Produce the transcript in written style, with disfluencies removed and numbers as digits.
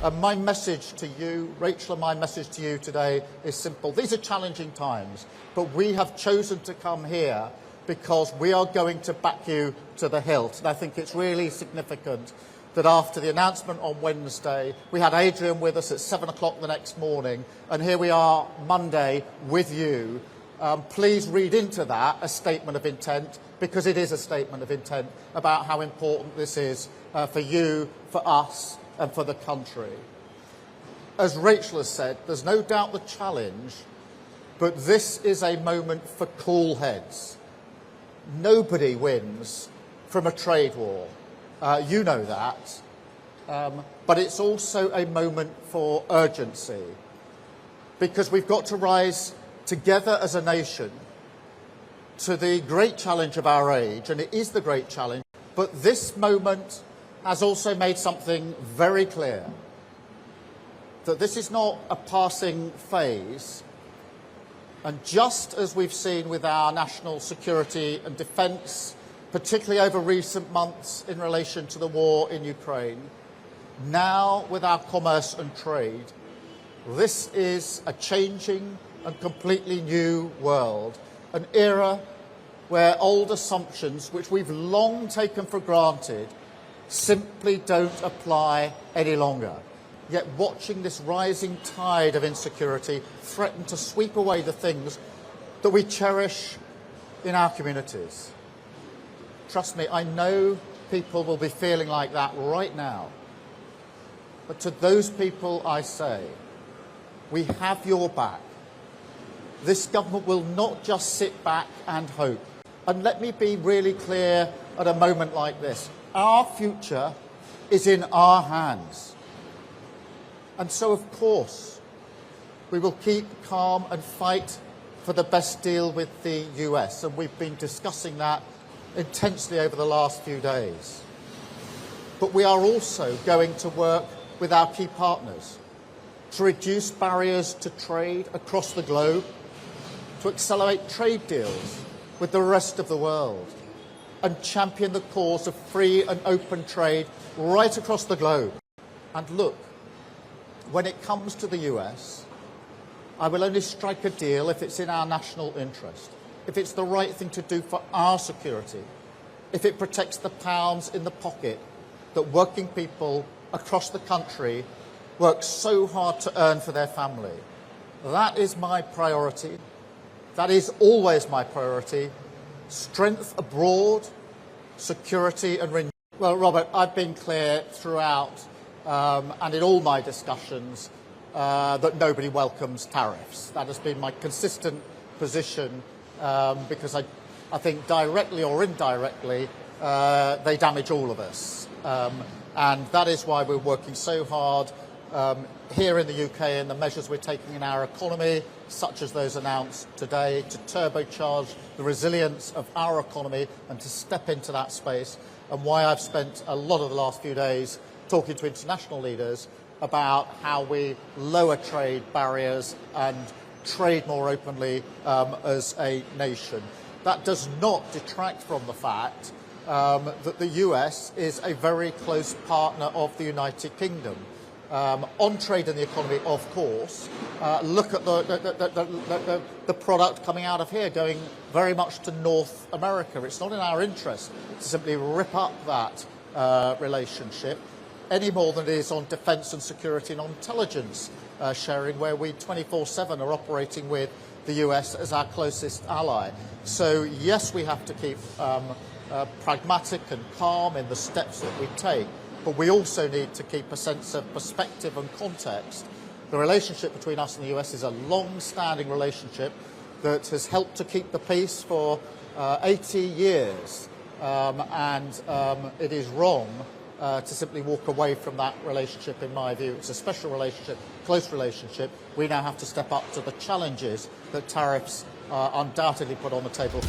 And my message to you, Rachel, and my message to you today is simple. These are challenging times, but we have chosen to come here because we are going to back you to the hilt. And I think it's really significant that after the announcement on Wednesday, we had Adrian with us at 7 o'clock the next morning, and here we are Monday with you. Please read into that a statement of intent, because it is a statement of intent about how important this is for you, for us, and for the country. As Rachel has said, there's no doubt the challenge, but this is a moment for cool heads. Nobody wins from a trade war. You know that. But it's also a moment for urgency, because we've got to rise together as a nation to the great challenge of our age, and it is the great challenge. But this moment has also made something very clear, that this is not a passing phase. And just as we've seen with our national security and defence, particularly over recent months in relation to the war in Ukraine, now with our commerce and trade, this is a changing and completely new world, an era where old assumptions, which we've long taken for granted, simply don't apply any longer. Yet watching this rising tide of insecurity threaten to sweep away the things that we cherish in our communities. Trust me, I know people will be feeling like that right now. But to those people I say, we have your back. This government will not just sit back and hope. And let me be really clear at a moment like this. Our future is in our hands. And so, of course, we will keep calm and fight for the best deal with the US. And we've been discussing that intensely over the last few days. But we are also going to work with our key partners to reduce barriers to trade across the globe, to accelerate trade deals with the rest of the world, and champion the cause of free and open trade right across the globe. And look, when it comes to the US, I will only strike a deal if it's in our national interest, if it's the right thing to do for our security, if it protects the pounds in the pocket that working people across the country work so hard to earn for their family. That is my priority. That is always my priority. Strength abroad, security and renewal. Well, Robert, I've been clear throughout and in all my discussions that nobody welcomes tariffs. That has been my consistent position because I think directly or indirectly they damage all of us. And that is why we're working so hard here in the UK and the measures we're taking in our economy, such as those announced today, to turbocharge the resilience of our economy and to step into that space, and why I've spent a lot of the last few days talking to international leaders about how we lower trade barriers and trade more openly as a nation. That does not detract from the fact that the US is a very close partner of the United Kingdom. On trade and the economy, of course, look at the product coming out of here going very much to North America. It's not in our interest to simply rip up that relationship any more than it is on defence and security and on intelligence sharing, where we 24/7 are operating with the US as our closest ally. So yes, we have to keep pragmatic and calm in the steps that we take, but we also need to keep a sense of perspective and context. The relationship between us and the US is a long-standing relationship that has helped to keep the peace for 80 years, and it is wrong to simply walk away from that relationship, in my view. It's a special relationship, close relationship. We now have to step up to the challenges that tariffs undoubtedly put on the table.